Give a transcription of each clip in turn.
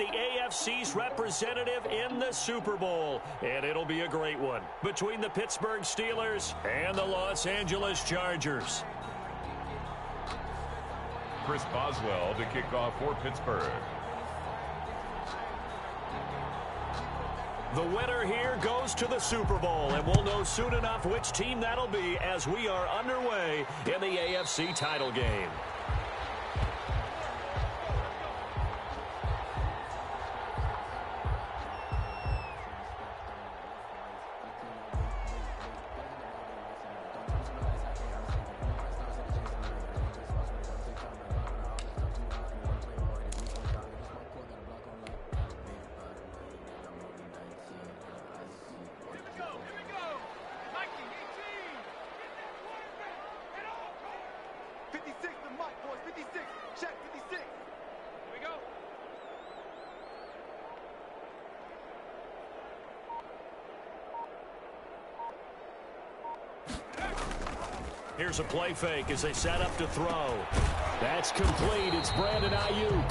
the AFC's representative in the Super Bowl. And it'll be a great one between the Pittsburgh Steelers and the Los Angeles Chargers. Chris Boswell to kick off for Pittsburgh. The winner here goes to the Super Bowl, and we'll know soon enough which team that'll be as we are underway in the AFC title game. Here's a play fake as they set up to throw. That's complete. It's Brandon Ayuk.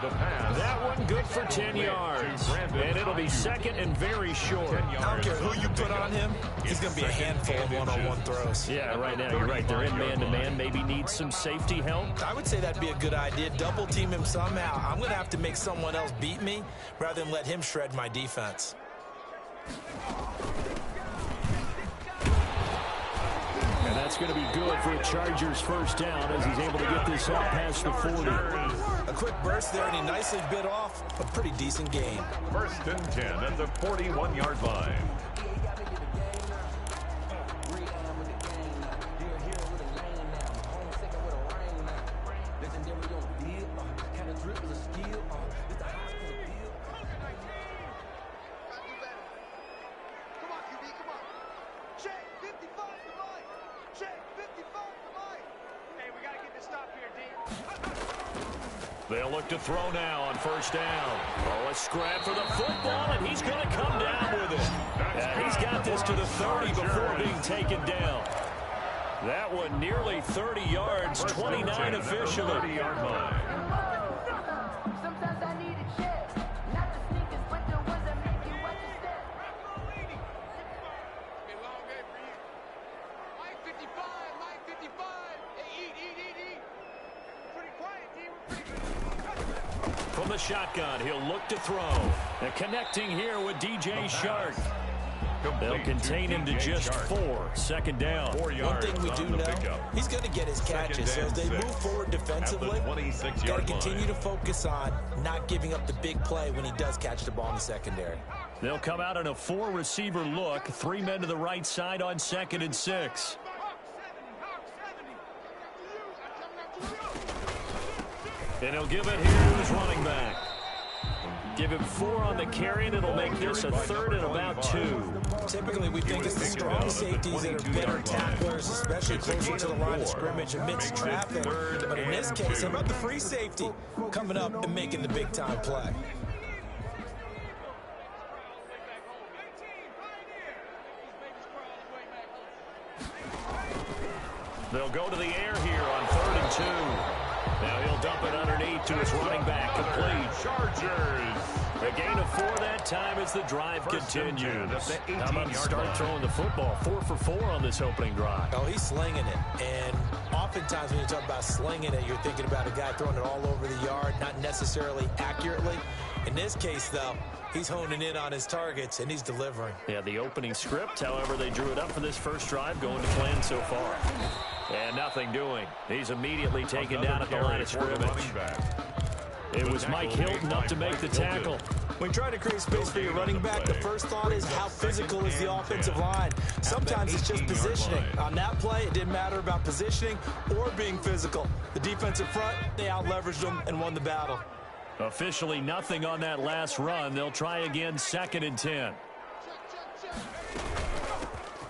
The pass. That one good for 10 yards. And it'll be second and very short. I don't care who you put on him. He's going to be a handful of one-on-one throws. Yeah, right now you're right. They're in man-to-man. Maybe need some safety help. I would say that'd be a good idea. Double team him somehow. I'm going to have to make someone else beat me rather than let him shred my defense. And that's going to be good for a Chargers first down as he's able to get this up past the 40. A quick burst there, and he nicely bit off a pretty decent gain. First and 10 at the 41-yard line. They'll look to throw now on first down. Oh, a scrap for the football, and he's going to come down with it. He's got this to the 30 before being taken down. That one nearly 30 yards, 29 officially. 30-yard line. From the shotgun, he'll look to throw. And connecting here with DJ Shark. They'll contain him to just 4. Second down. 4 yards. One thing we do know, he's going to get his catches. So as they move forward defensively, got to continue to focus on not giving up the big play when he does catch the ball in the secondary. They'll come out in a 4-receiver look. 3 men to the right side on 2nd and 6. And he'll give it here to his running back. Give him 4 on the carry, and it'll make this a 3rd and about 2. Typically, we think it's the strong safeties that are better tacklers, especially closer to the line of scrimmage amidst traffic. But in this case, how about the free safety coming up and making the big-time play? They'll go to the air here on 3rd and 2. Now he'll dump it underneath to his running back, complete. Chargers. A gain of 4 that time as the drive continues. How about start throwing the football? 4 for 4 on this opening drive. Oh, he's slinging it. And oftentimes when you talk about slinging it, you're thinking about a guy throwing it all over the yard, not necessarily accurately. In this case, though, he's honing in on his targets, and he's delivering. Yeah, the opening script, however, they drew it up for this first drive, going to plan so far. And nothing doing. He's immediately taken down at the line of scrimmage. It was Mike Hilton up to make the tackle. When trying to create space for your running back, the first thought is how physical is the offensive line. Sometimes it's just positioning. On that play, it didn't matter about positioning or being physical. The defensive front, they out-leveraged them and won the battle. Officially nothing on that last run. They'll try again, 2nd and 10.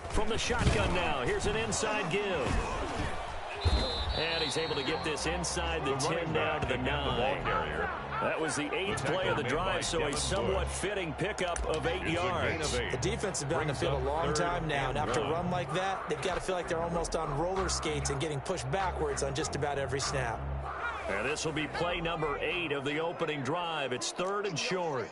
From the shotgun now, here's an inside give. And he's able to get this inside the 10 down to the 9. That was the 8th play of the drive, so a somewhat fitting pickup of 8 yards. The defense has been on the field a long time now, and after a run like that, they've got to feel like they're almost on roller skates and getting pushed backwards on just about every snap. And this will be play number 8 of the opening drive. It's 3rd and short.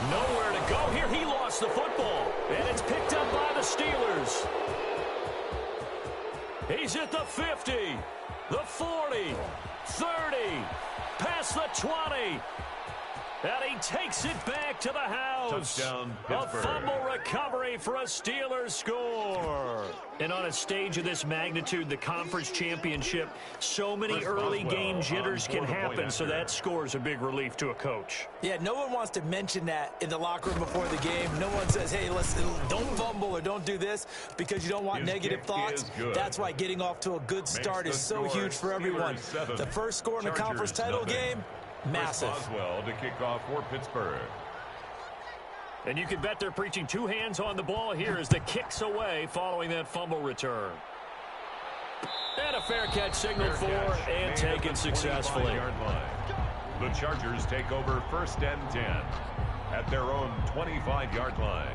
Nowhere to go here. He lost the football. And it's picked up by the Steelers. He's at the 50, the 40, 30, past the 20. And he takes it back to the house. Touchdown, A Pittsburgh. fumble recovery for a Steelers score. And on a stage of this magnitude, the conference championship, so many Chris early Boswell game jitters on can for the point happen, so after. that score is a big relief to a coach. Yeah, no one wants to mention that in the locker room before the game. No one says, hey, listen, don't fumble or don't do this because you don't want His negative kick thoughts. is good. That's why getting off to a good start Makes is the so score huge for everyone. Steelers 7, The first score in the Chargers conference title nothing. game, massive. Chris Boswell to kick off for Pittsburgh. And you can bet they're preaching 2 hands on the ball here as the kick's away following that fumble return. And a fair catch signaled for and taken successfully. 25-yard line. The Chargers take over 1st and 10 at their own 25-yard line.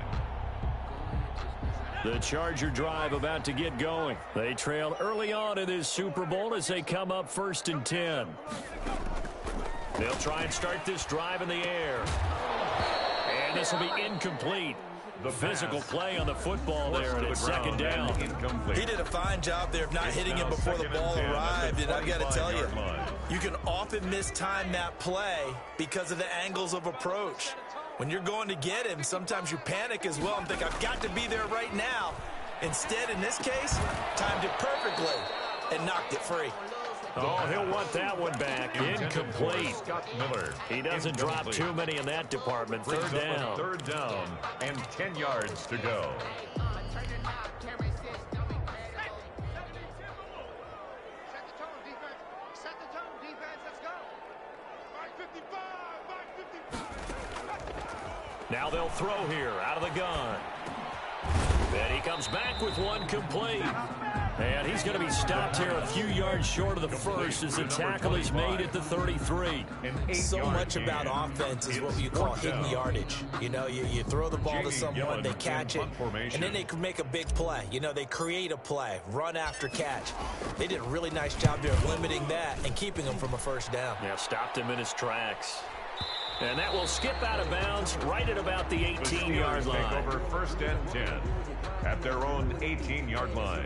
The Charger drive about to get going. They trail early on in this Super Bowl as they come up 1st and 10. They'll try and start this drive in the air. And this will be incomplete. The physical play on the football there, and it's 2nd down. Incomplete. He did a fine job there of not It's hitting now him before the 2nd and ball 10 at the arrived. And I've got to tell you, 25-yard line. you can often mistime that play because of the angles of approach. When you're going to get him, sometimes you panic as well and think, I've got to be there right now. Instead, in this case, timed it perfectly and knocked it free. Oh, he'll want that one back. Incomplete. Scott Miller. He doesn't drop too many in that department. Brings 3rd up a down. 3rd down and 10 yards to go. Now they'll throw here out of the gun. And he comes back with one complete. And he's going to be stopped here a few yards short of the first as the tackle is made at the 33. So much about offense is what you call hidden yardage. You know, you throw the ball to someone, they catch it, and then they can make a big play. You know, they create a play, run after catch. They did a really nice job there of limiting that and keeping him from a 1st down. Yeah, stopped him in his tracks. And that will skip out of bounds right at about the 18-yard Take line. over 1st and 10 at their own 18-yard line.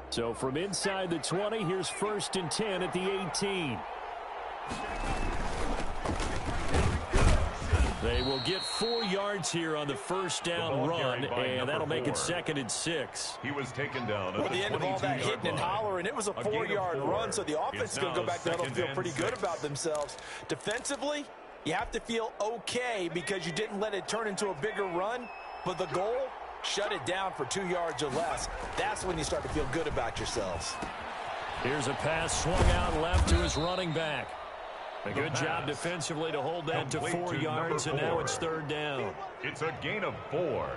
So from inside the 20, here's 1st and 10 at the 18. They will get 4 yards here on the 1st down run, and that'll make it 2nd and 6. He was taken down at Well, the end of all that hitting and hollering, it was a 4-yard run, so the offense is going to go back there and feel pretty good about themselves. Defensively, you have to feel okay because you didn't let it turn into a bigger run, but the goal, shut it down for 2 yards or less. That's when you start to feel good about yourselves. Here's a pass swung out left to his running back. A good job defensively to hold that to 4 yards, and now it's 3rd down. It's a gain of 4,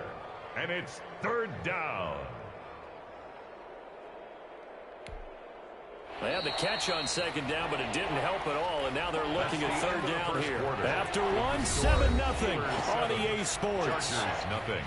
and it's 3rd down. They had the catch on 2nd down, but it didn't help at all, and now they're looking at 3rd down here. After one, 7-0 on EA Sports. Chargers nothing.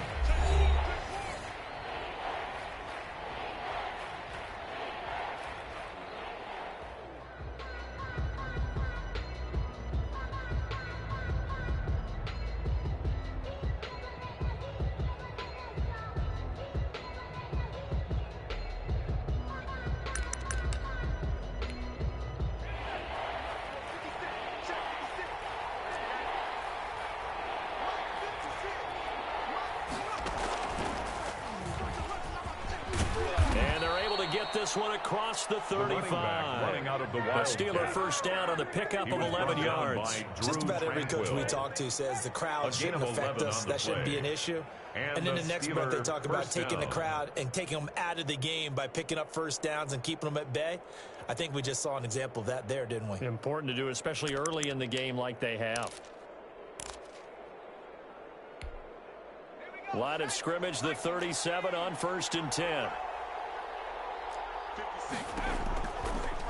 This one across the 35. Running out of the A Wildcat. Steeler 1st down on the pickup of 11 yards. Just about every coach we talk to says the crowd shouldn't affect us. That shouldn't be an issue. And then the next breath they talk about taking the crowd and taking them out of the game by picking up 1st downs and keeping them at bay. I think we just saw an example of that there, didn't we? Important to do, especially early in the game like they have. Line of scrimmage, the 37 on 1st and 10.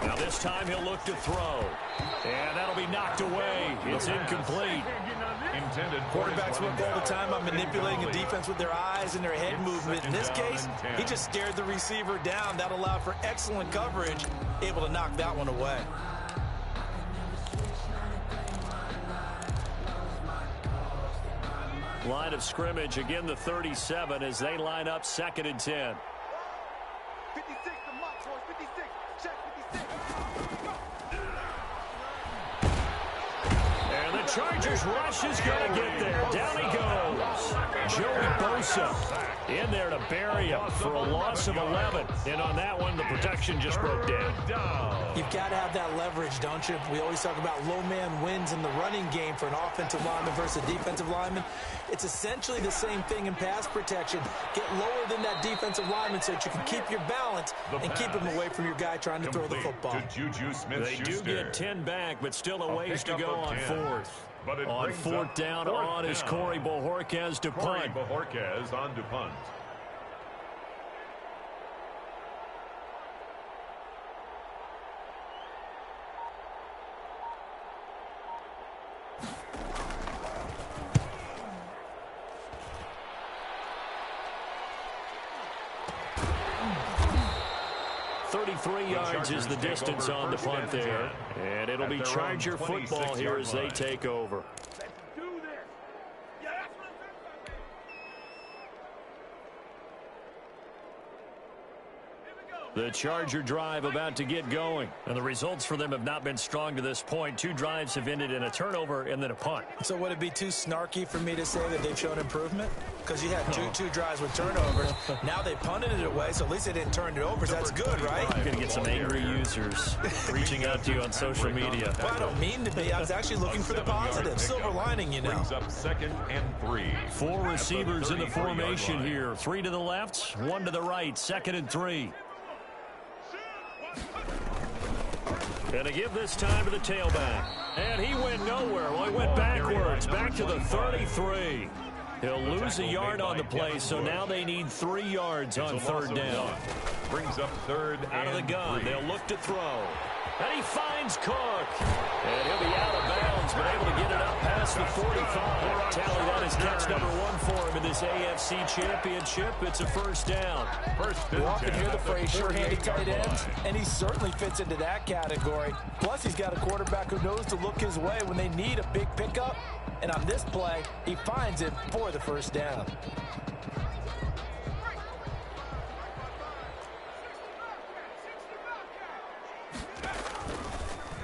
Now this time he'll look to throw. And that'll be knocked away. It's incomplete. Quarterbacks work all the time on manipulating a defense with their eyes and their head movement. In this case, he just stared the receiver down. That allowed for excellent coverage, able to knock that one away. Line of scrimmage, again the 37 as they line up 2nd and 10. 56, the mark, boys, 56, check 56. And the Chargers rush is going to get there. Down he goes. Joey Bosa in there to bury him for a loss of 11. And on that one, the protection just broke down. You've got to have that leverage, don't you? We always talk about low man wins in the running game for an offensive lineman versus a defensive lineman. It's essentially the same thing in pass protection. Get lower than that defensive lineman so that you can keep your balance and keep him away from your guy trying to throw the football. They do get 10 back, but still a ways to go on 4th. On 4th down on is Corey Bojorquez to punt. Bojorquez on to punt. Yards is the distance on the punt there. And it'll be Charger football here as they take over. The Charger drive about to get going. And the results for them have not been strong to this point. 2 drives have ended in a turnover and then a punt. So would it be too snarky for me to say that they've shown improvement? Because you had two drives with turnovers. Now they punted it away, so at least they didn't turn it over. So that's good, right? You're going to get some angry users reaching out to you on social media. Well, I don't mean to be. I was actually looking for the positive. Silver lining, you know. Brings up 2nd and 3. 4 receivers in the formation here. 3 to the left, 1 to the right. 2nd and 3. And a give this time to the tailback. And he went nowhere. Well, he went backwards, back to the 33. He'll lose a yard on the play, so now they need 3 yards on 3rd down. Brings up 3rd out of the gun. 3. They'll look to throw. And he finds Cook. And he'll be out of bounds, but able to get it up past the 45. Tally that is catch number 1 for him in this AFC Championship. It's a 1st down. You often hear the phrase sure-handed tight ends, and he certainly fits into that category. Plus, he's got a quarterback who knows to look his way when they need a big pickup. And on this play, he finds it for the 1st down.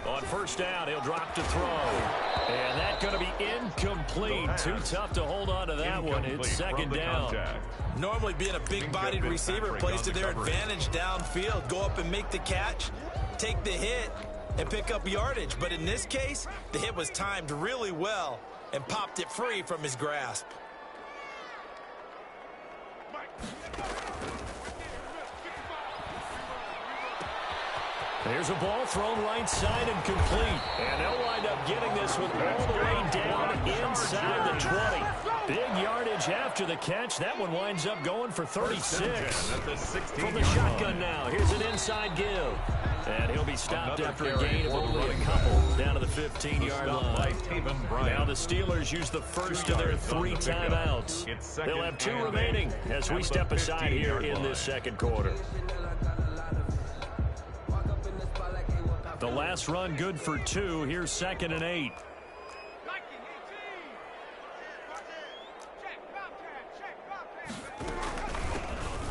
On 1st down, he'll drop to throw. And that's going to be incomplete. Too tough to hold on to that one. It's 2nd down. Normally being a big-bodied receiver plays to their advantage downfield. Go up and make the catch, take the hit, and pick up yardage. But in this case, the hit was timed really well and popped it free from his grasp. There's a ball thrown right side and complete. And they'll wind up getting this one all the way down inside the 20. Big yardage after the catch. That one winds up going for 36. From the shotgun now, here's an inside give. And he'll be stopped after a gain of only a couple down to the 15-yard line. Now the Steelers use the first of their 3 timeouts. They'll have 2 remaining as we step aside here in this 2nd quarter. The last run good for 2. Here's 2nd and 8.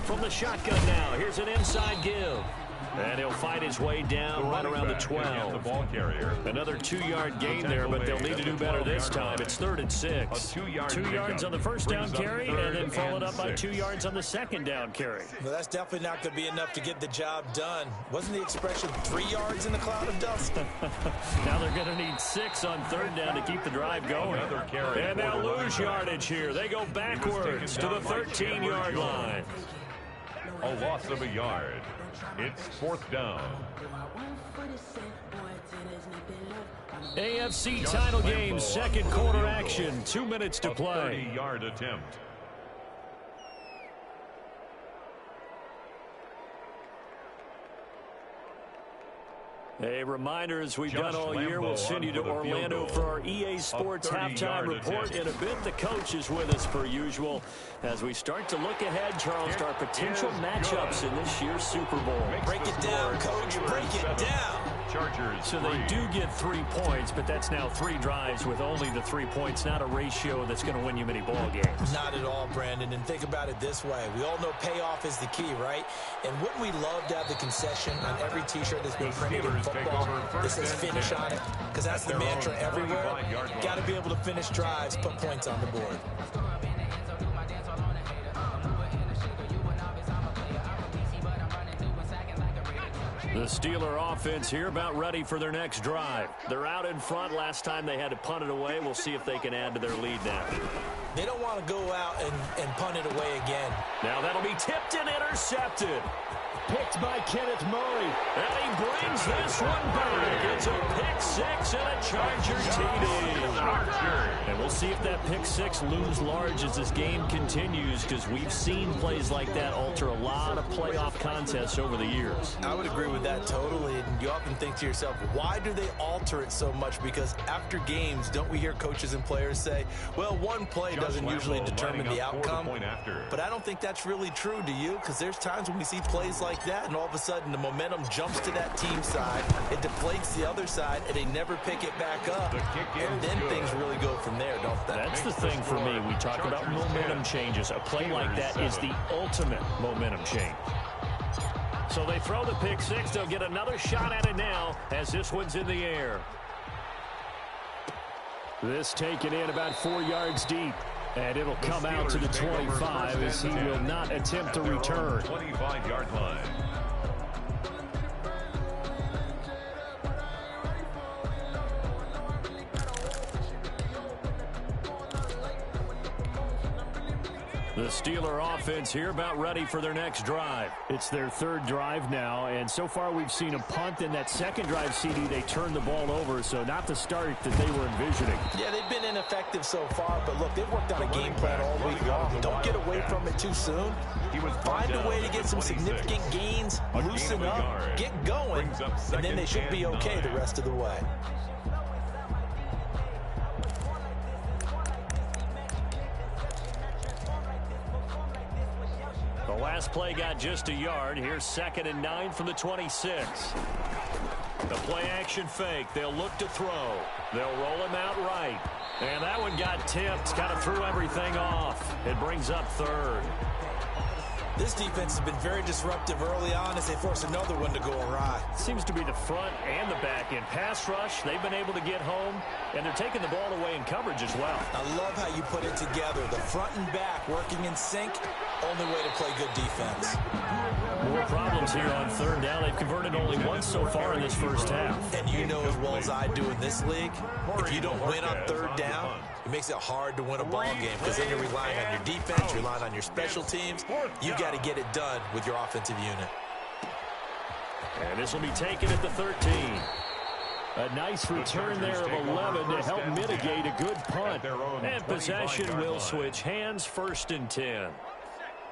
From the shotgun now, here's an inside give. And he'll fight his way down right around the 12. The ball carrier. Another 2-yard gain there, but they'll need to do better this time. It's 3rd and 6. 2 yards on the 1st down carry, and then followed up by 2 yards on the 2nd down carry. Well, that's definitely not going to be enough to get the job done. Wasn't the expression 3 yards in the cloud of dust? Now they're going to need 6 on 3rd down to keep the drive going. And they'll lose yardage here. They go backwards to the 13-yard line. A loss of a yard. It's 4th down. AFC title game, 2nd quarter action. 2 minutes to play. 30-yard attempt. A reminder, as we've done all year, we'll send you to Orlando for our EA Sports halftime report. In a bit, the coach is with us per usual as we start to look ahead, Charles, to our potential matchups in this year's Super Bowl. Break it down, Coach. Break it down. Chargers. So they do get 3 points, but that's now 3 drives with only the 3 points, not a ratio that's going to win you many ball games. Not at all, Brandon. And think about it this way. We all know payoff is the key, right? And wouldn't we love to have the concession on every T-shirt that's been printed in football that says finish on it? Because that's the mantra everywhere. Got to be able to finish drives, put points on the board. The Steeler offense here about ready for their next drive. They're out in front. Last time they had to punt it away. We'll see if they can add to their lead now. They don't want to go out and punt it away again. Now that'll be tipped and intercepted. Picked by Kenneth Murray. And he brings this one back. It's a pick six and a Charger TD. And we'll see if that pick six looms large as this game continues, because we've seen plays like that alter a lot of playoff contests over the years. I would agree with that totally. And you often think to yourself, why do they alter it so much? Because after games, don't we hear coaches and players say, well, one play doesn't usually determine the outcome. But I don't think that's really true, do you? Because there's times when we see plays like that, and all of a sudden the momentum jumps to that team side, it deflates the other side, and they never pick it back up. And then things really go from there, don't they? That's the thing for me. We talk about momentum changes. A play like that is the ultimate momentum change. So they throw the pick six. They'll get another shot at it now as this one's in the air. This taken in about 4 yards deep. And it'll come out to the 25 as he will not attempt to return. 25-yard line. The Steeler offense here about ready for their next drive. It's their third drive now, and so far we've seen a punt. In that second drive, CD, they turned the ball over, so not the start that they were envisioning. Yeah, they've been ineffective so far, but look, they've worked on a game plan all week long. Don't get away from it too soon. Find a way to get some significant gains, loosen up, get going, and then they should be okay the rest of the way. The last play got just a yard. Here's 2nd and 9 from the 26. The play action fake. They'll look to throw. They'll roll him out right. And that one got tipped. Kind of threw everything off. It brings up 3rd. This defense has been very disruptive early on as they force another one to go awry. Seems to be the front and the back end. Pass rush, they've been able to get home, and they're taking the ball away in coverage as well. I love how you put it together. The front and back working in sync, only way to play good defense. More problems here on 3rd down. They've converted only once so far in this first half. And you know as well as I do in this league, if you don't win on 3rd down, it makes it hard to win a ball game, because then you're relying on your defense, you're relying on your special teams. You got to get it done with your offensive unit. And this will be taken at the 13. A nice return there of 11 to help mitigate a good punt. And possession will switch hands, 1st and 10.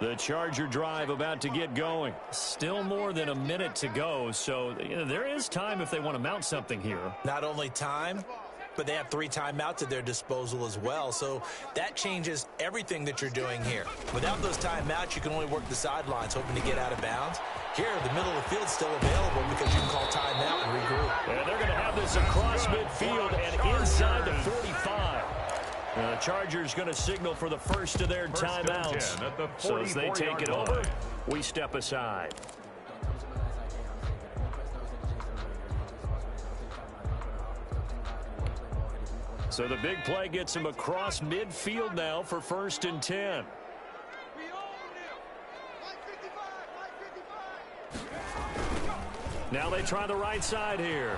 The Charger drive about to get going. Still more than a minute to go, so there is time if they want to mount something here. Not only time, but they have 3 timeouts at their disposal as well. So that changes everything that you're doing here. Without those timeouts, you can only work the sidelines, hoping to get out of bounds. Here, the middle of the field's still available because you can call timeout and regroup. And they're going to have this across midfield and inside the 45. The Chargers going to signal for the first of their timeouts. So as they take it over, we step aside. So the big play gets him across midfield now for 1st and 10. Now they try the right side here.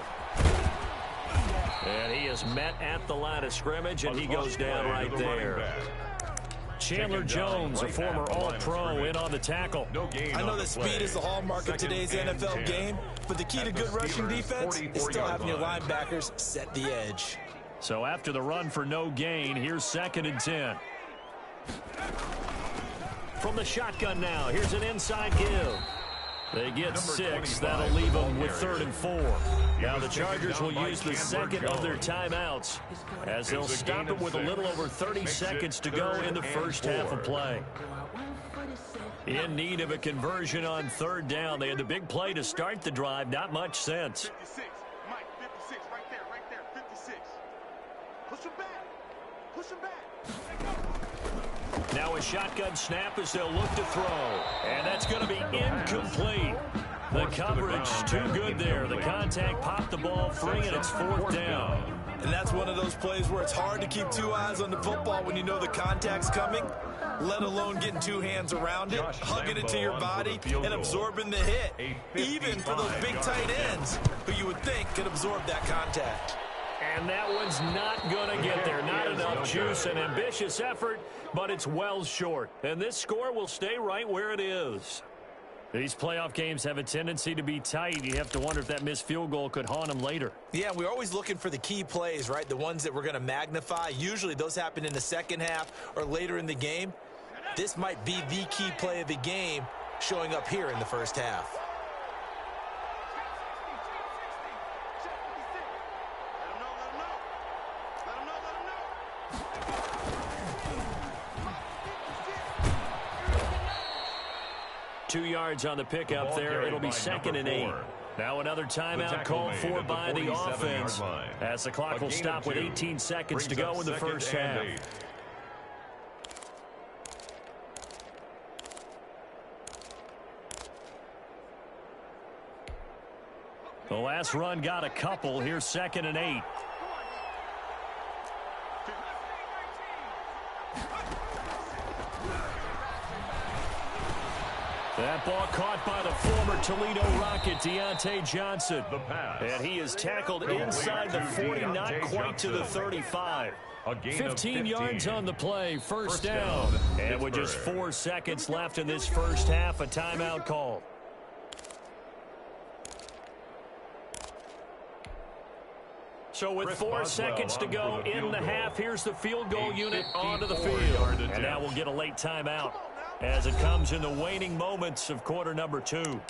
And he is met at the line of scrimmage, and he goes down right there. Chandler Jones, a former All-Pro, in on the tackle. I know that speed is the hallmark of today's NFL game, but the key to good rushing defense is still having your linebackers set the edge. So after the run for no gain, here's 2nd and 10. From the shotgun now, here's an inside give. They get 6. That'll leave them with 3rd and 4. Now the Chargers will use the second of their timeouts as they'll stop it with a little over 30 seconds to go in the first half of play. In need of a conversion on 3rd down. They had the big play to start the drive. Not much sense. 56. Mike, 56. Right there. 56. Push him back. Push him back. Now a shotgun snap as they'll look to throw. And that's going to be incomplete. The coverage too good there. The contact popped the ball free, and it's 4th down. And that's one of those plays where it's hard to keep 2 eyes on the football when you know the contact's coming, let alone getting 2 hands around it, hugging it to your body, and absorbing the hit. Even for those big tight ends who you would think could absorb that contact. And that one's not going to get there. Not enough juice. An ambitious effort, but it's well short. And this score will stay right where it is. These playoff games have a tendency to be tight. You have to wonder if that missed field goal could haunt them later. Yeah, we're always looking for the key plays, right? The ones that we're going to magnify. Usually those happen in the second half or later in the game. This might be the key play of the game showing up here in the first half. Two yards on the pickup there. It'll be 2nd and 8. Now another timeout called for by the offense as the clock will stop with 18 seconds to go in the first half. The last run got a couple. Here's 2nd and 8. That ball caught by the former Toledo Rocket, Deontay Johnson. And he is tackled inside the 40, not quite to the 35. 15 yards on the play, first down. And with just 4 seconds left in this first half, a timeout call. So with 4 seconds to go in the half, here's the field goal unit onto the field. And now we'll get a late timeout as it comes in the waning moments of quarter number 2.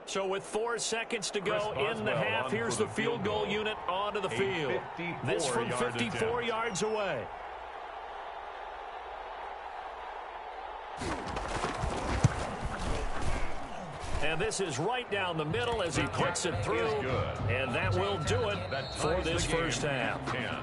So with 4 seconds to go in the half, here's the field goal unit onto the field. This from 54 yards away. And this is right down the middle as he puts it through. And that will do it for this first half.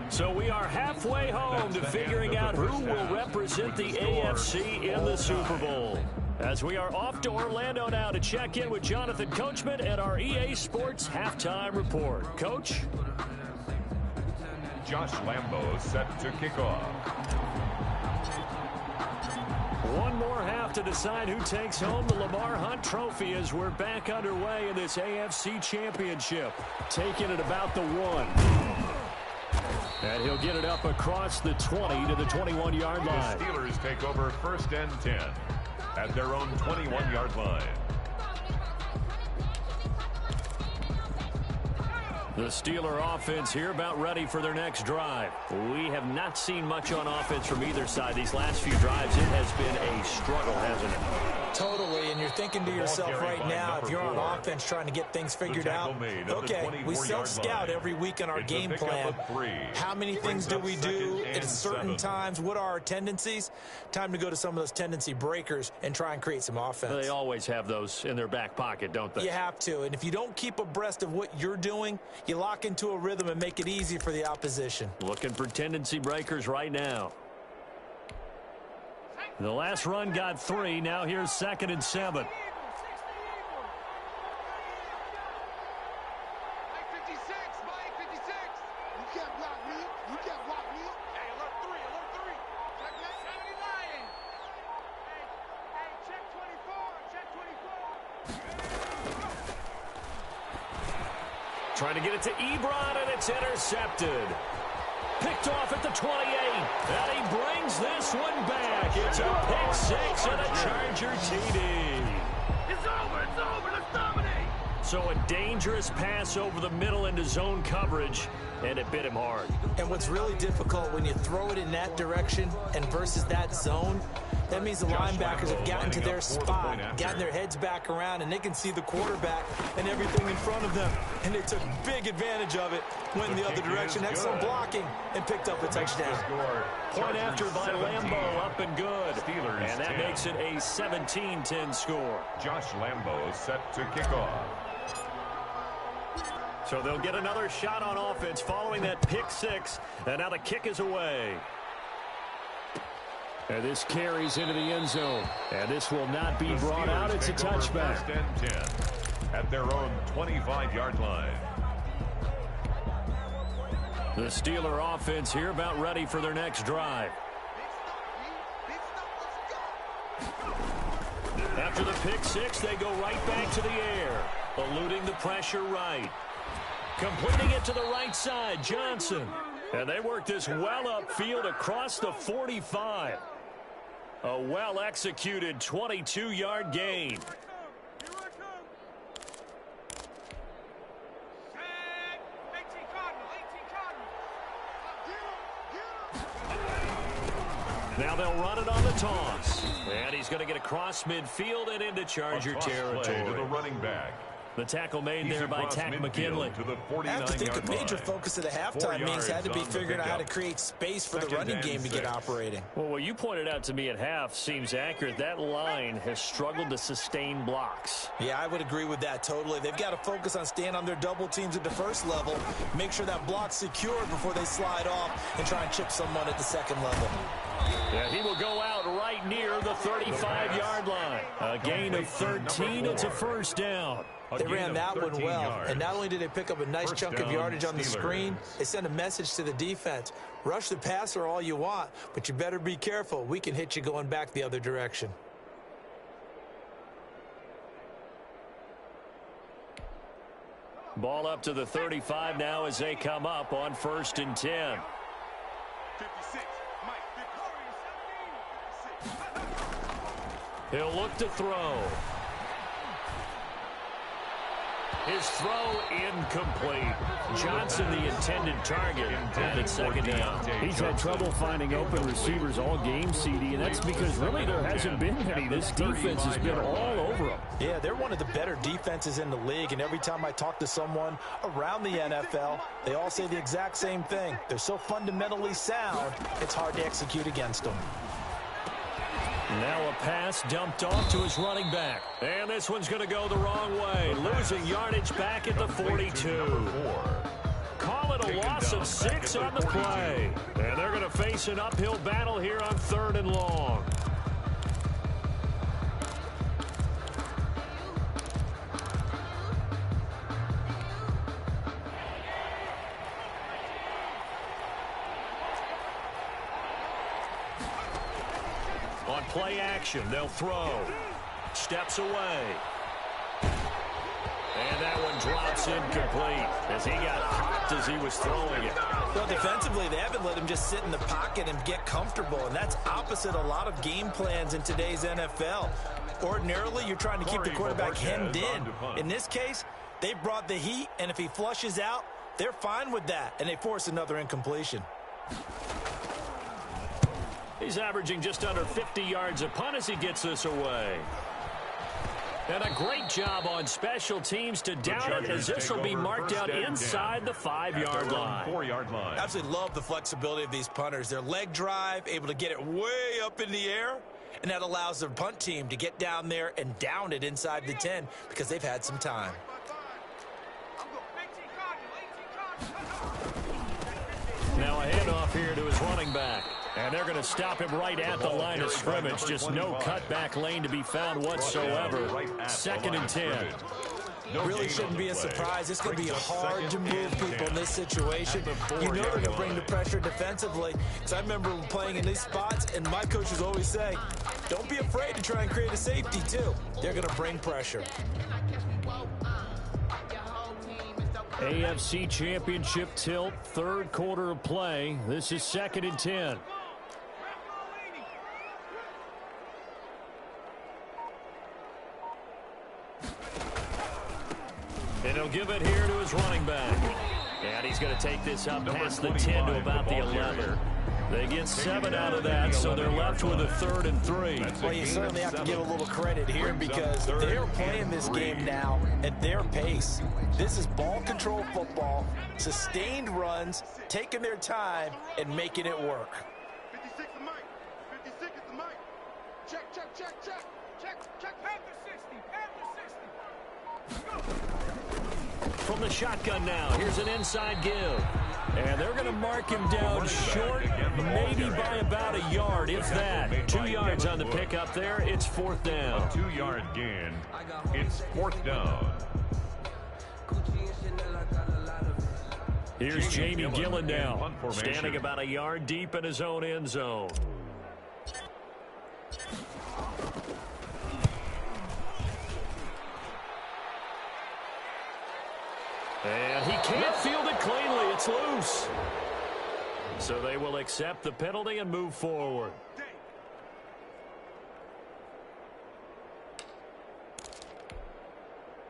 So we are halfway home to figuring out who will represent the AFC in the Super Bowl. As we are off to Orlando now to check in with Jonathan Coachman and our EA Sports Halftime Report. Coach? Josh Lambo set to kick off. One more half to decide who takes home the Lamar Hunt Trophy as we're back underway in this AFC Championship. Taking it about the 1. And he'll get it up across the 20 to the 21-yard line. The Steelers take over 1st and 10 at their own 21-yard line. The Steeler offense here about ready for their next drive. We have not seen much on offense from either side. These last few drives, it has been a struggle, hasn't it? Totally, and you're thinking to yourself right now, if you're on offense trying to get things figured out, okay, we self-scout every week on our game plan. How many things do we do at certain times? What are our tendencies? Time to go to some of those tendency breakers and try and create some offense. They always have those in their back pocket, don't they? You have to, and if you don't keep abreast of what you're doing, you lock into a rhythm and make it easy for the opposition. Looking for tendency breakers right now. The last run got 3. Now here's 2nd and 7. Mike 56. Mike 56. You can't block me. You can't block me. Hey, alert 3. Alert 3. Check that. Sanity lying. Hey, check 24. Check 24. Trying to get it to Ebron, and it's intercepted. Picked off at the 28. And he brings this one back. back. It's a pick six and a Charger TD. It's over, let's dominate. So a dangerous pass over the middle into zone coverage, and it bit him hard. And what's really difficult when you throw it in that direction and versus that zone, that means the linebackers have gotten to their spot, gotten their heads back around, and they can see the quarterback and everything in front of them. And they took big advantage of it, went the other direction. Excellent blocking, and picked up a touchdown. Point after by Lambo, up and good. And that makes it a 17-10 score. Josh Lambo set to kick off. So they'll get another shot on offense following that pick six. And now the kick is away. And this carries into the end zone. And this will not be brought out. It's a touchback. First and 10 at their own 25-yard line. The Steeler offense here about ready for their next drive. After the pick six, they go right back to the air, eluding the pressure right. Completing it to the right side, Johnson. And they work this well upfield across the 45. A well-executed 22-yard gain. Now they'll run it on the toss. And he's going to get across midfield and into Charger territory. To the running back. The tackle made there by Tack McKinley. To the I have to think a major line. focus of the halftime means had to be figuring out how to create space for the running game to get operating. Well, what you pointed out to me at half seems accurate. That line has struggled to sustain blocks. Yeah, I would agree with that totally. They've got to focus on staying on their double teams at the first level, make sure that block's secured before they slide off and try and chip someone at the second level. Yeah, he will go out right near the 35-yard line. A gain of 13. It's a first down. They ran that one well, and not only did they pick up a nice chunk of yardage on the screen, they sent a message to the defense. Rush the passer all you want, but you better be careful. We can hit you going back the other direction. Ball up to the 35 now as they come up on 1st and 10. 56, Mike, He'll look to throw. His throw incomplete. Johnson, the intended target, and it's second down. He's had trouble finding open receivers all game, CD, and that's because really there hasn't been any. This defense has been all over them. Yeah, they're one of the better defenses in the league, and every time I talk to someone around the NFL, they all say the exact same thing. They're so fundamentally sound, it's hard to execute against them. Now a pass dumped off to his running back. And this one's going to go the wrong way. Losing yardage back at the 42. Call it a loss of 6 on the play. And they're going to face an uphill battle here on 3rd and long. On play action, they'll throw. Steps away. And that one drops incomplete as he got popped as he was throwing it. Well, defensively, they haven't let him just sit in the pocket and get comfortable, and that's opposite a lot of game plans in today's NFL. Ordinarily, you're trying to keep the quarterback hemmed in. In this case, they brought the heat, and if he flushes out, they're fine with that, and they force another incompletion. He's averaging just under 50 yards a punt as he gets this away. And a great job on special teams to down it, as this will be marked out inside the 5-yard line. 4-yard line. Absolutely love the flexibility of these punters. Their leg drive, able to get it way up in the air, and that allows their punt team to get down there and down it inside the 10 because they've had some time. Now a handoff here to his running back. And they're going to stop him right at the line of scrimmage. Just no cutback lane to be found whatsoever. 2nd and 10. Really shouldn't be a surprise. It's going to be hard to move people in this situation. You know they're going to bring the pressure defensively. Because I remember playing in these spots, and my coaches always say, don't be afraid to try and create a safety, too. They're going to bring pressure. AFC Championship tilt, 3rd quarter of play. This is 2nd and 10. And he'll give it here to his running back. And he's going to take this up past the 10 to about the 11. They get 7 out of that, so they're left with a 3rd and 3. Well, you certainly have to give a little credit here because they're playing this game now at their pace. This is ball control football, sustained runs, taking their time, and making it work. 56 is Mike. 56 is the Mike. Check, check, check, check. Check, check. Panther 60. Panther 60. From the shotgun now, here's an inside give. And they're going to mark him down short, maybe by about a yard, if that. 2 yards on the pickup there. It's 4th down. A 2-yard gain. It's 4th down. Here's Jamie Gillen now, standing about a yard deep in his own end zone. And he can't field it cleanly. It's loose. So they will accept the penalty and move forward.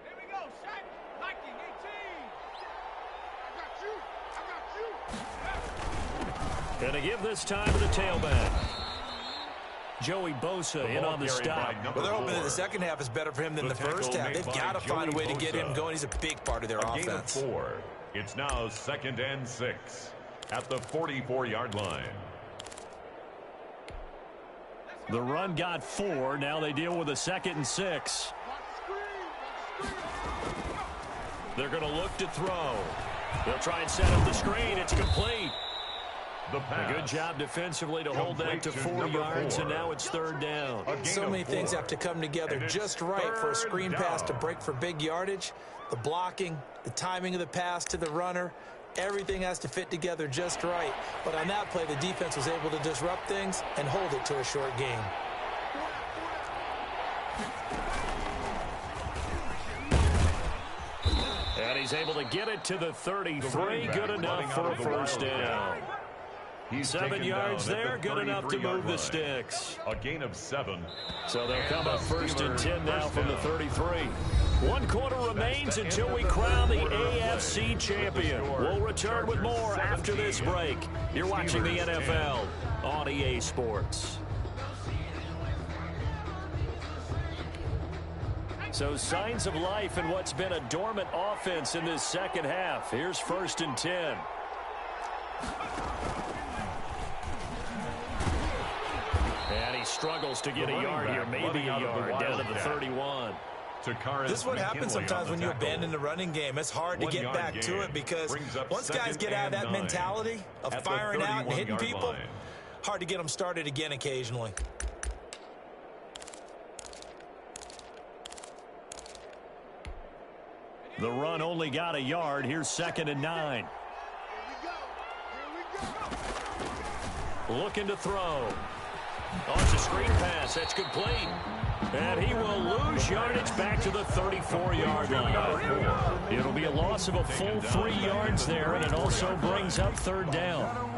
Here we go. Shot. Liking 18. I got you. Going to give this time to the tailback. Joey Bosa in on the stop. Well, they're hoping that the second half is better for him than the first half. They've got to find a way to get him going. He's a big part of their offense. Gain of 4. It's now 2nd and 6 at the 44-yard line. The run got 4. Now they deal with a 2nd and 6. They're going to look to throw. They'll try and set up the screen. It's complete. A good job defensively to hold that to 4 yards, and now it's 3rd down. So many things have to come together just right for a screen pass to break for big yardage. The blocking, the timing of the pass to the runner, everything has to fit together just right. But on that play, the defense was able to disrupt things and hold it to a short gain. And he's able to get it to the 33. Good enough for a 1st down. 7 yards there, good enough to move the sticks. A gain of 7. So they'll come up 1st and 10 now from the 33. 1 quarter remains until we crown the AFC champion. We'll return with more after this break. You're watching the NFL on EA Sports. So signs of life in what's been a dormant offense in this second half. Here's 1st and 10. And he struggles to get a yard here, maybe a yard, down to the 31. This is what happens sometimes when you abandon the running game. It's hard to get back to it because once guys get out of that mentality of firing out and hitting people, hard to get them started again occasionally. The run only got a yard. Here's 2nd and 9. Looking to throw. Oh, it's a screen pass. That's complete. And he will lose yardage back to the 34-yard line. It'll be a loss of a full 3 yards there, and it also brings up 3rd down.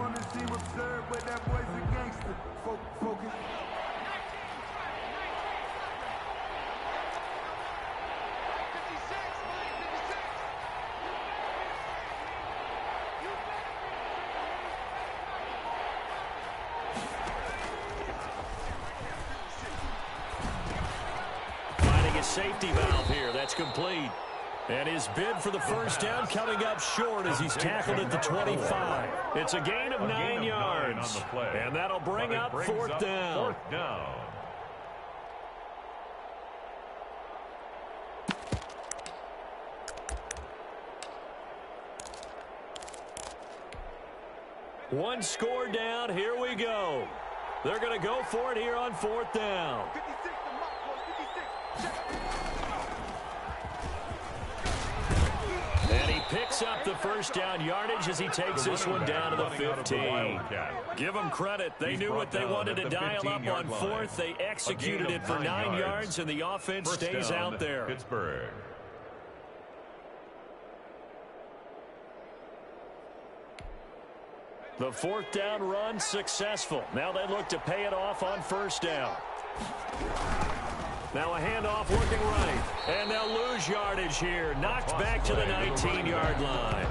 Safety valve here. That's complete. And his bid for the 1st down coming up short as he's tackled at the 25. It's a gain of 9 yards. And that'll bring up 4th down. One score down. Here we go. They're going to go for it here on 4th down. And he picks up the 1st down yardage as he takes this one down to the 15. Give them credit. They knew what they wanted to dial up on 4th. They executed it for 9 yards, and the offense stays out there. Pittsburgh. The 4th down run successful. Now they look to pay it off on 1st down. Now a handoff looking right. And they'll lose yardage here. Knocked back to the 19-yard line.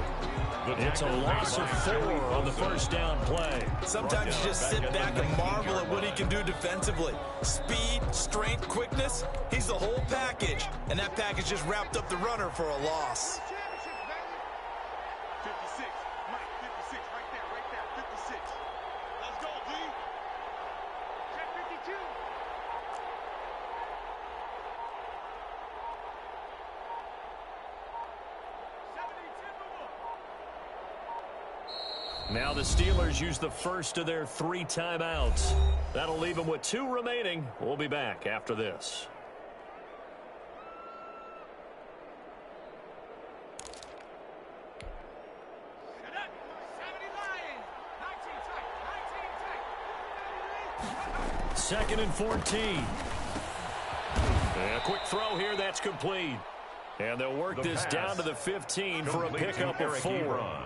It's a loss of 4 on the first down play. Sometimes you just sit back and marvel at what he can do defensively. Speed, strength, quickness, he's the whole package. And that package just wrapped up the runner for a loss. 56, Mike, 56, right there, 56. Let's go, D. Check 52. Now the Steelers use the first of their 3 timeouts. That'll leave them with 2 remaining. We'll be back after this. Second and 14. And a quick throw here, that's complete. And they'll work this down to the 15 for a pickup of 4.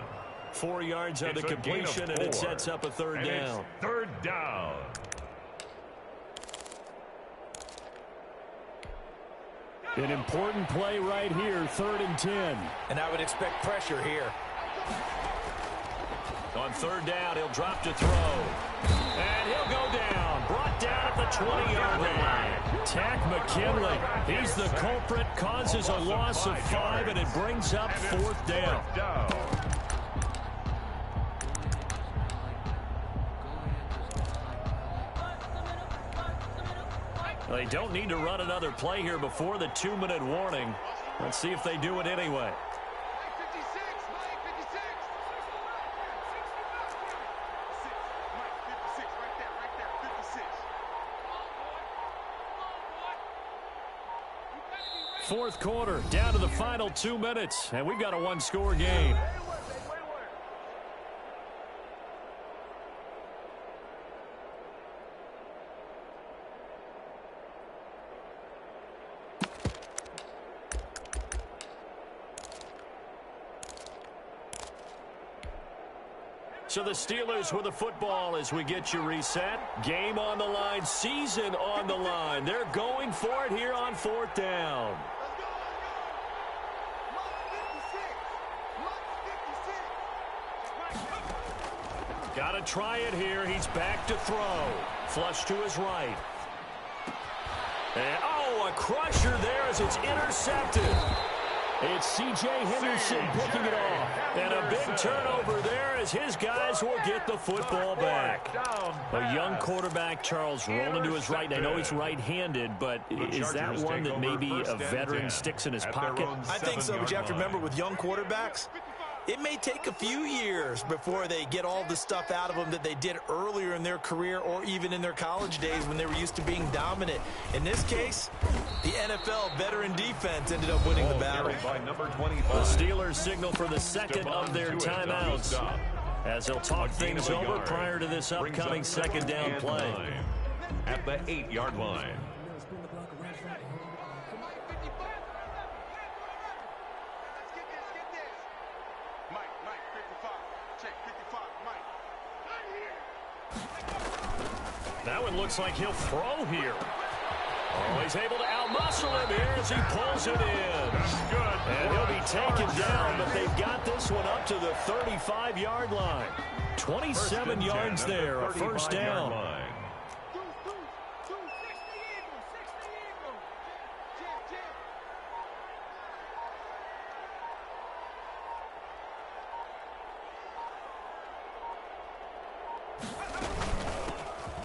4 yards on the completion, and it sets up a third down. Third down. An important play right here, 3rd and 10. And I would expect pressure here. On third down, he'll drop to throw. And he'll go down. Brought down at the 20-yard line. Tack McKinley. He's the culprit. Causes a loss of 5, and it brings up 4th down. They don't need to run another play here before the 2-minute warning. Let's see if they do it anyway. Fourth quarter, down to the final 2 minutes, and we've got a 1-score game. So the Steelers with the football as we get you reset. Game on the line, season on the line. They're going for it here on 4th down. Got to try it here. He's back to throw. Flush to his right. And, oh, a crusher there as it's intercepted. It's C.J. Henderson picking it off. And a big turnover there as his guys will get the football back. A young quarterback, Charles, rolling to his right. I know he's right-handed, but is that one that maybe a veteran sticks in his pocket? I think so, but you have to remember with young quarterbacks, it may take a few years before they get all the stuff out of them that they did earlier in their career or even in their college days when they were used to being dominant. In this case, the NFL veteran defense ended up winning the battle. The Steelers signal for the second of their timeouts as they'll talk things over prior to this upcoming second down play. At the 8-yard line. That one looks like he'll throw here. Oh, he's able to outmuscle him here as he pulls it in. That's good. And he'll be taken down, but they've got this one up to the 35-yard line. 27 yards there, a first down.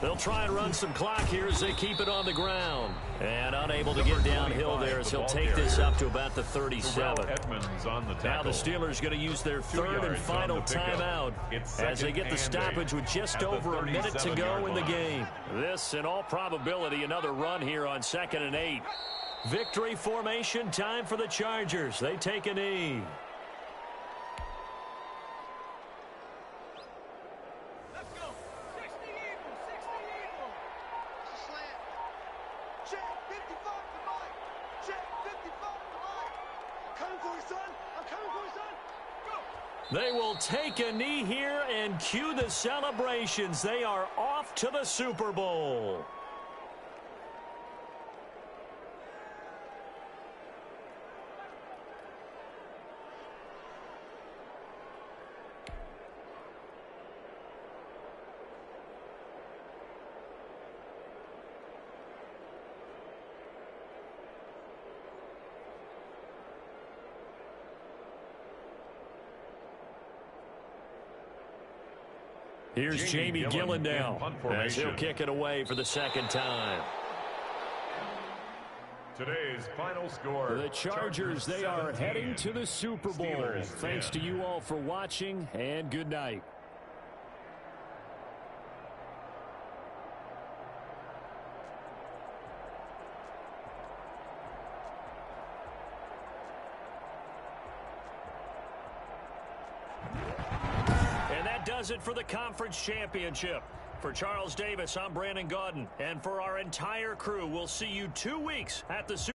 They'll try and run some clock here as they keep it on the ground. And unable to get downhill there as he'll take this up to about the 37. Now the Steelers going to use their third and final timeout as they get the stoppage with just over a minute to go in the game. This, in all probability, another run here on 2nd and 8. Victory formation time for the Chargers. They take a knee. They will take a knee here and cue the celebrations. They are off to the Super Bowl. Here's Jamie Gillen now, as he'll kick it away for the second time. Today's final score. The Chargers, they are heading to the Super Bowl. Steelers, Thanks to you all for watching, and good night. And that does it for the conference championship. For Charles Davis, I'm Brandon Gaudin. And for our entire crew, we'll see you 2 weeks at the Super Bowl.